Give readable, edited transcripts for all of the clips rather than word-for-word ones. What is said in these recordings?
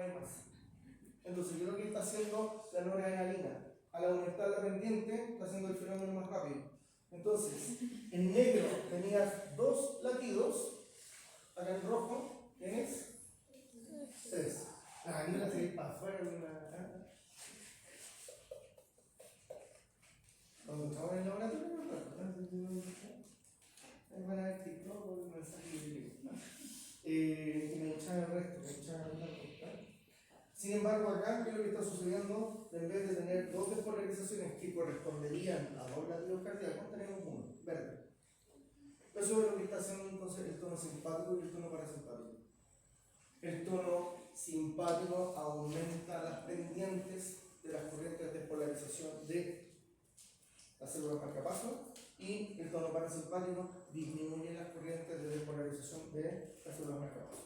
más. Entonces, yo lo que está haciendo la noradrenalina, al aumentar la pendiente, está haciendo el fenómeno más rápido. Entonces, en negro tenías 2 latidos, acá en rojo tienes 3. Ah, mira, se va para afuera. Cuando estamos en el laboratorio, van a ver TikTok o un mensaje que me echan el resto, me echan el resto. Sin embargo, acá, ¿qué es lo que está sucediendo? En vez de tener 2 despolarizaciones que corresponderían a 2 latidos cardíacos, tenemos 1, verde. Eso es lo que está haciendo entonces el tono simpático y el tono parasimpático. El tono simpático aumenta las pendientes de las corrientes de despolarización de las células marcapasos y el tono parasimpático disminuye las corrientes de despolarización de las células marcapasos.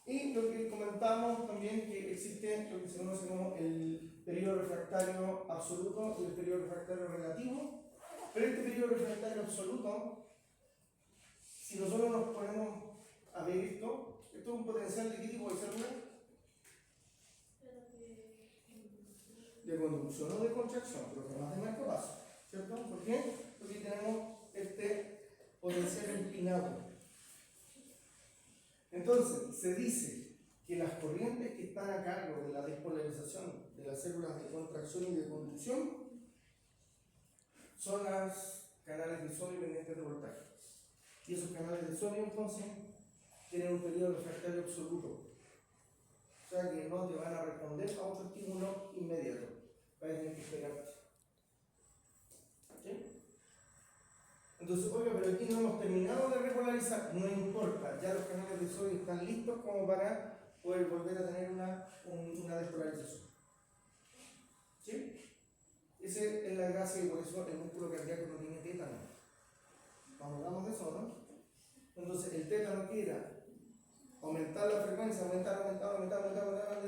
Y lo que comentamos también que existe lo que se conoce como el periodo refractario absoluto y el periodo refractario relativo. Pero este periodo refractario absoluto, si nosotros nos ponemos a ver esto es un potencial de qué tipo de célula? De conducción o de contracción, pero que más de marcapaso, ¿cierto? ¿Por qué? Porque tenemos este potencial empinado. Entonces, se dice que las corrientes que están a cargo de la despolarización de las células de contracción y de conducción son los canales de sodio pendientes de voltaje. Y esos canales de sodio, entonces, tienen un periodo refractario absoluto. O sea que no te van a responder a otro estímulo inmediato. Vas a tener que esperarte. ¿Sí? Entonces, oiga, pero aquí no hemos terminado de repolarizar. No importa, ya los canales de sodio están listos como para poder volver a tener una despolarización. ¿Sí? Esa es la gracia y por eso el músculo cardíaco no tiene tétano. Cuando hablamos de eso, ¿no? Entonces, el tétano que era aumentar la frecuencia, aumentar,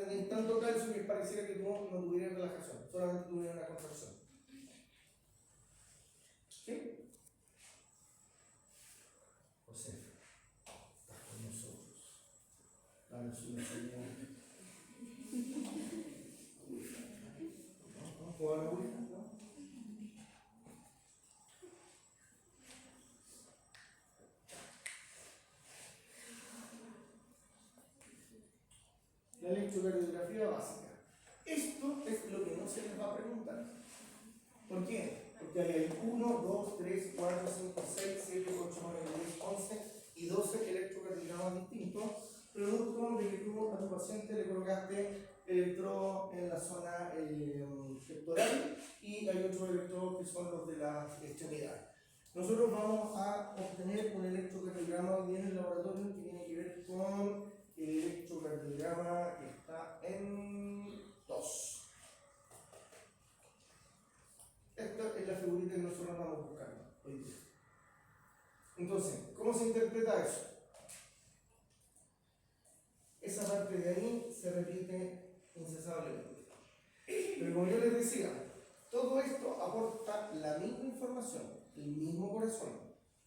en tanto calcio que pareciera que tú no tuvieras relajación, solamente tuvieras una contracción. ¿Sí? José, estás con nosotros. Dale su señal. ¿No? ¿Jugar la Ouija? ¿No? La electrocardiografía básica. Esto es lo que no se les va a preguntar. ¿Por qué? Porque hay 1, 2, 3, 4, 5, 6, 7, 8, 9, 10, 11 y 12 electrocardiogramas distintos, producto de que tú a tu paciente le colocaste electrodo en la zona pectoral y hay otros electrodos que son los de la extremidad. Nosotros vamos a obtener un electrocardiograma hoy día en el laboratorio que tiene que ver con el electrocardiograma que está en 2. Esta es la figurita que nosotros vamos buscando hoy día. Entonces, ¿cómo se interpreta eso? Esa parte de ahí se repite incesablemente. Pero como yo les decía, todo esto aporta la misma información, el mismo corazón,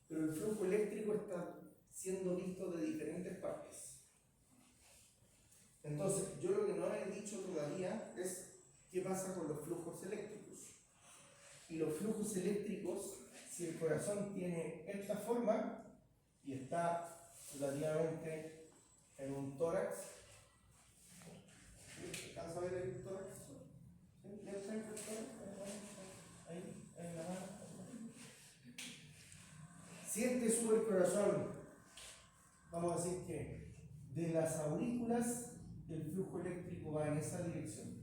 pero el flujo eléctrico está siendo visto de diferentes partes. Entonces, yo lo que no he dicho todavía es qué pasa con los flujos eléctricos. Y los flujos eléctricos, si el corazón tiene esta forma y está relativamente en un tórax, ¿alcanza a ver el tórax? ¿Sí? ¿Ya está el tórax? Ahí, en la mano. Si este sube el corazón, vamos a decir que de las aurículas el flujo eléctrico va en esa dirección.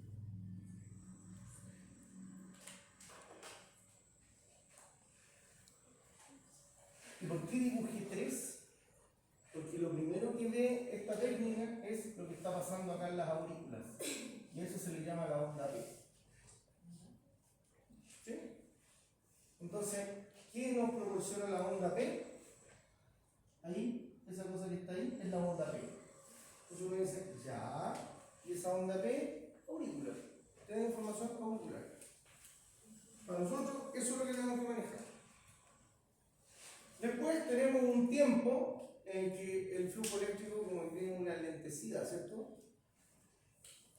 ¿Y por qué dibujé 3? Porque lo primero que ve esta técnica es lo que está pasando acá en las aurículas. Y eso se le llama la onda P. ¿Sí? Entonces, ¿qué nos proporciona la onda P? Ahí, esa cosa que está ahí, es la onda P. Entonces uno dice, ya, y esa onda P, auricular. Tiene información auricular. Para nosotros, eso es lo que tenemos que manejar. Después tenemos un tiempo en que el flujo eléctrico como que tiene una lentecida, ¿cierto?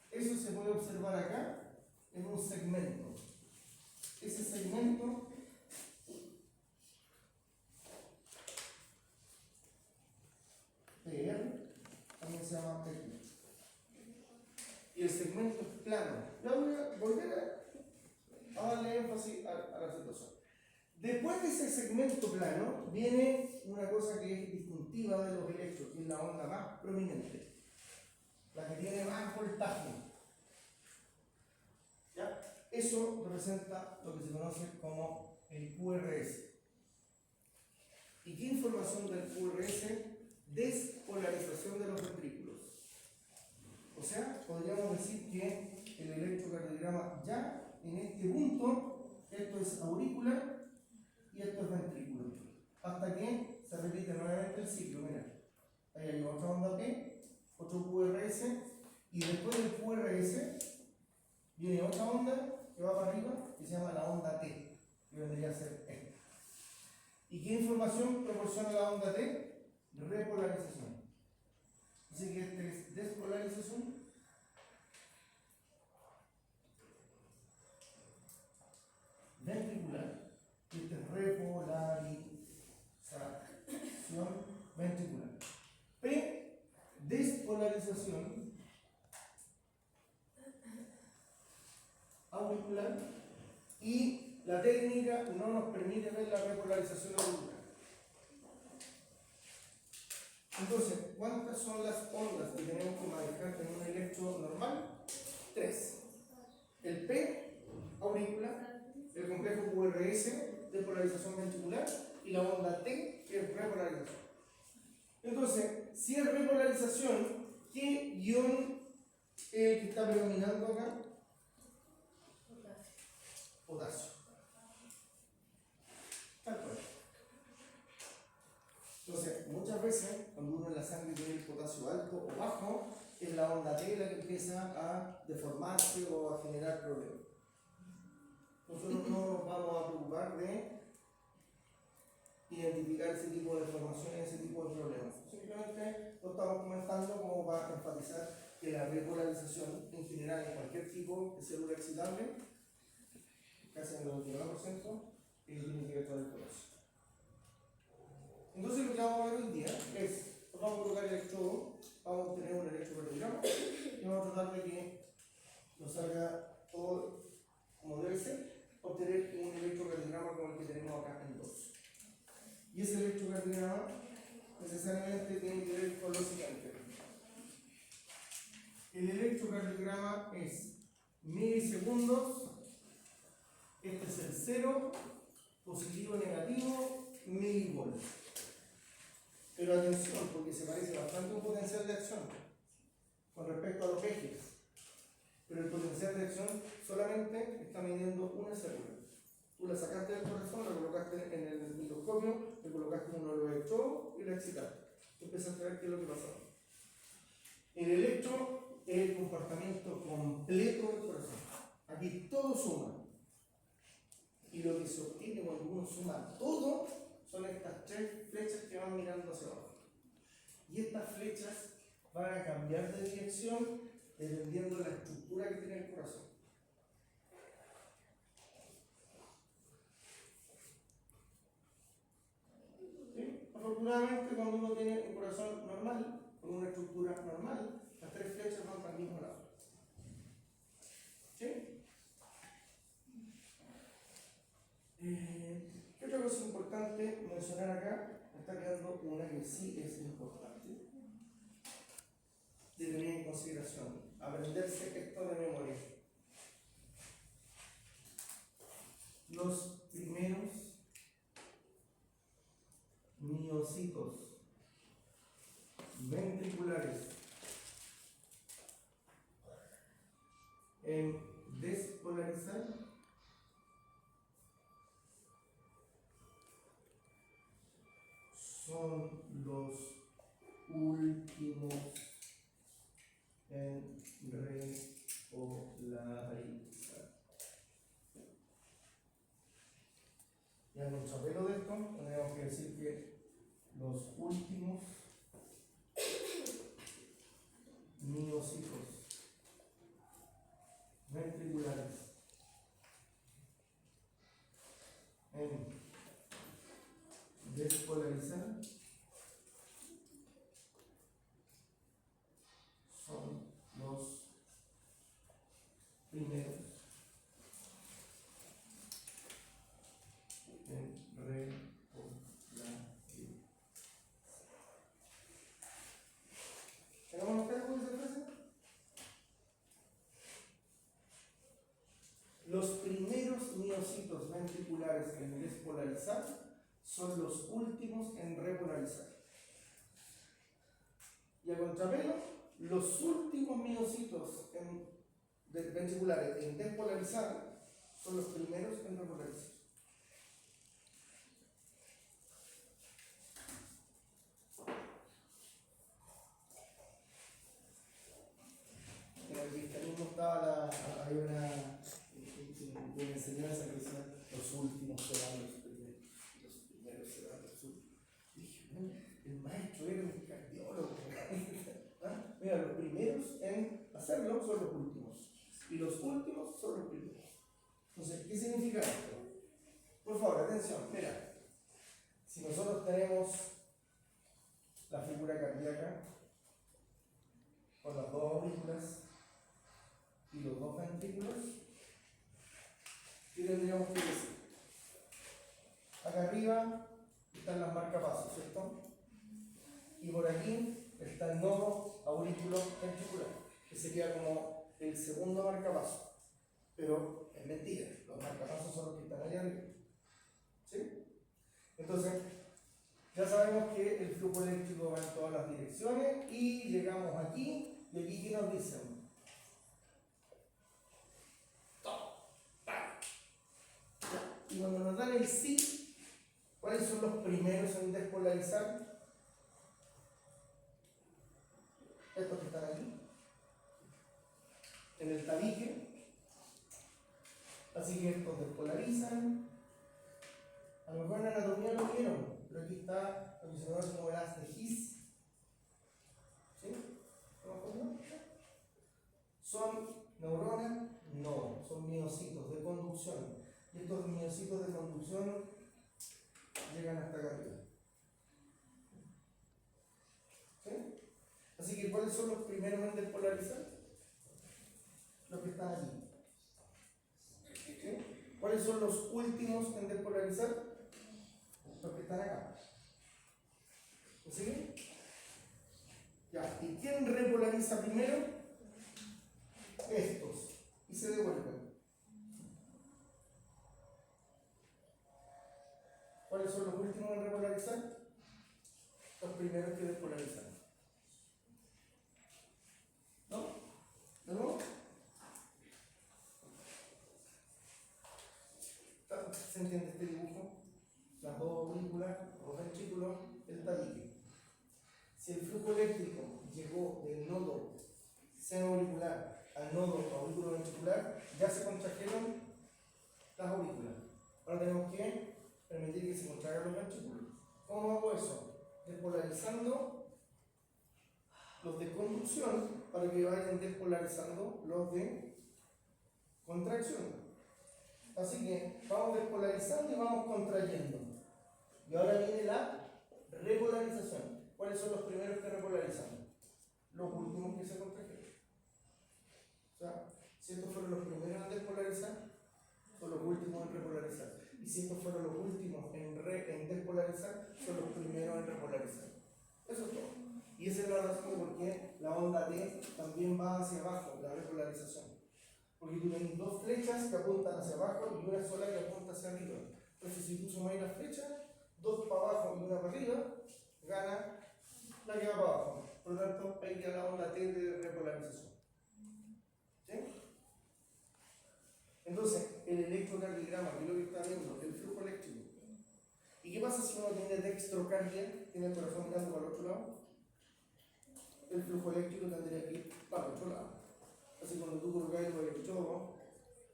Eso se puede observar acá en un segmento. Ese segmento PR también se llama P. Y el segmento es plano. Ya voy a volver a darle énfasis a la situación. Después de ese segmento plano viene una cosa que es distintiva de los electros, que es la onda más prominente, la que tiene más voltaje. ¿Ya? Eso representa lo que se conoce como el QRS. ¿Y qué información del QRS? Despolarización de los ventrículos. O sea, podríamos decir que el electrocardiograma ya en este punto, esto es auricular y esto es ventrículo. Hasta que se repite nuevamente el ciclo. Mira, ahí hay otra onda P, otro QRS, y después del QRS viene otra onda que va para arriba que se llama la onda T, que vendría a ser esta. ¿Y qué información proporciona la onda T? Repolarización. Así que este es despolarización. Ventricular. Y este es repolarización ventricular. P, despolarización auricular. Y la técnica no nos permite ver la repolarización auricular. Entonces, ¿cuántas son las ondas que tenemos que manejar en un electro normal? 3. El P, auricular, el complejo QRS, despolarización ventricular, y la onda T, que es repolarización. Entonces, si es repolarización, ¿qué ion es el que está predominando acá? Potasio. Tal cual. Entonces, muchas veces, cuando uno en la sangre tiene el potasio alto o bajo, es la onda T la que empieza a deformarse o a generar problemas. Nosotros no nos vamos a preocupar de identificar ese tipo de deformaciones, ese tipo de problemas. Simplemente lo estamos comentando como para enfatizar que la repolarización en general en cualquier tipo de célula excitable, casi en el 99%, tiene que ver con el potasio. Entonces lo que vamos a ver hoy día es, vamos a colocar el electrodo, vamos a obtener un electrocardiograma y vamos a tratar de que nos salga todo como debe ser, obtener un electrocardiograma como el que tenemos acá en 2. Y ese electrocardiograma necesariamente tiene que ver con lo siguiente. El electrocardiograma es milisegundos, este es el 0, positivo, negativo, milivolts. Pero atención, porque se parece bastante a un potencial de acción con respecto a los ejes. Pero el potencial de acción solamente está midiendo una célula. Tú la sacaste del corazón, la colocaste en el microscopio, le colocaste uno de los electrodos y la excitaste. Tú empezaste a ver qué es lo que pasaba. El electro es el comportamiento completo del corazón. Aquí todo suma. Y lo que se obtiene cuando uno suma todo son estas 3 flechas que van mirando hacia abajo. Y estas flechas van a cambiar de dirección dependiendo de la estructura que tiene el corazón. ¿Sí? Afortunadamente, cuando uno tiene un corazón normal, con una estructura normal, las 3 flechas van para el mismo lado. ¿Sí? ¿Qué otra cosa importante mencionar acá? Me está quedando una que sí es importante de tener en consideración. Aprenderse esto de memoria. Los primeros miocitos ventriculares en despolarizar son los últimos en repolarizar. Ya en un chapelo de esto tendríamos que quiere decir que los últimos miocitos ventriculares en despolarizar son los primeros en repoblar. ¿Tenemos claro con esa frase? Los primeros miocitos ventriculares en despolarizar son los últimos en repolarizar. Y a contrapelo, los últimos miocitos ventriculares en despolarizar son los primeros en repolarizar. En el cristianismo hay una enseñanza que decía los últimos serán los primeros serán los últimos. Y dije, bueno, el maestro era un cardiólogo. ¿Ah? Mira, los primeros en hacerlo son los últimos y los últimos son los primeros. Entonces, ¿qué significa esto? Por favor, atención, mira, si nosotros tenemos la figura cardíaca con las dos aurículas y los dos ventrículos, ¿qué tendríamos que decir? Acá arriba están las marcapasos, ¿cierto? Y por aquí está el nodo aurículo ventricular, que sería como el segundo marcapaso. Pero es mentira, los marcapasos son los que están allá arriba. ¿Sí? Entonces, ya sabemos que el flujo eléctrico va en todas las direcciones y llegamos aquí, y aquí ¿qué nos dicen? Y cuando nos dan el sí, ¿cuáles son los primeros en despolarizar? Estos que están aquí, en el tabique. Así que estos despolarizan. A lo mejor en anatomía lo vieron, pero aquí está lo que se conoce como el haz de His. ¿Sí? ¿Son neuronas? No, son miocitos de conducción. Y estos miocitos de conducción llegan hasta acá arriba. ¿Sí? Así que, ¿cuáles son los primeros en despolarizar? Los que están allí. ¿Sí? ¿Cuáles son los últimos en despolarizar? Los que están acá. ¿Me siguen? Ya. ¿Y quién repolariza primero? Estos. Y se devuelven. ¿Cuáles son los últimos en repolarizar? Los primeros que despolarizan. ¿No? ¿De nuevo? ¿Se entiende este dibujo? Las dos aurículas, los ventrículos, el tabique. Si el flujo eléctrico llegó del nodo seno auricular al nodo aurículo ventricular, ya se contrajeron las aurículas. Ahora tenemos que permitir que se contraigan los ventrículos. ¿Cómo hago eso? Despolarizando los de conducción para que vayan despolarizando los de contracción. Así que vamos despolarizando y vamos contrayendo. Y ahora viene la repolarización. ¿Cuáles son los primeros que repolarizan? Los últimos que se contrajeron. O sea, si estos fueron los primeros en despolarizar, son los últimos en repolarizar. Y si estos fueron los últimos en despolarizar, son los primeros en repolarizar. Eso es todo. Y esa es la razón de por qué la onda T también va hacia abajo, la repolarización. Porque tú tienes dos flechas que apuntan hacia abajo y una sola que apunta hacia arriba. Entonces, si tú sumas las flechas, dos para abajo y una para arriba, gana la que va para abajo. Por lo tanto, ahí queda la onda T de repolarización. ¿Sí? Entonces, el electrocardiograma, que es lo que está viendo, el flujo eléctrico. ¿Y qué pasa si uno tiene dextrocardia, tiene el corazón mirando para el otro lado? El flujo eléctrico tendría que ir para el otro lado. Así cuando tú colocas el electrodo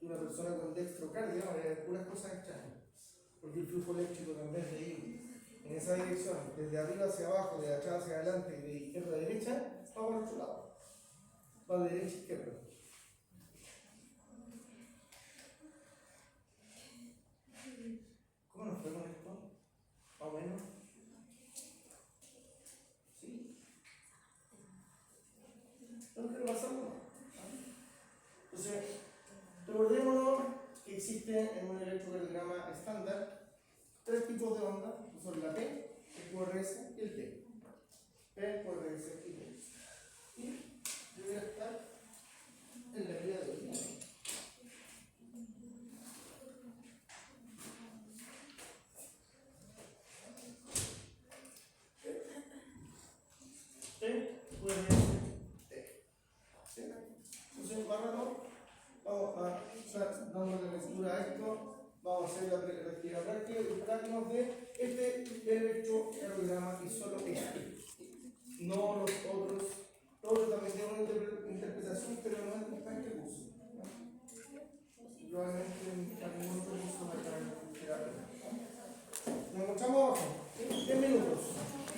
de una persona con dextrocardia, va a haber puras cosas extrañas. Porque el flujo eléctrico, en vez de ir en esa dirección, desde arriba hacia abajo, de atrás hacia adelante, de izquierda a derecha, va por otro lado. Va de derecha a izquierda. ¿Cómo nos fue con esto? Más o menos. ¿Sí? No quiero pasarlo. Entonces, recordémonos que existe en un electrocardiograma estándar 3 tipos de ondas, que son la P, el QRS y el T. P, QRS y T. Y yo voy a estar en la guía de hoy. P, QRS, T. ¿Sí? Entonces, bárralo. Vamos a estar dándole lectura a esto. Vamos a hacer la actividad práctica y tratarnos de este electrocardiograma isotónico.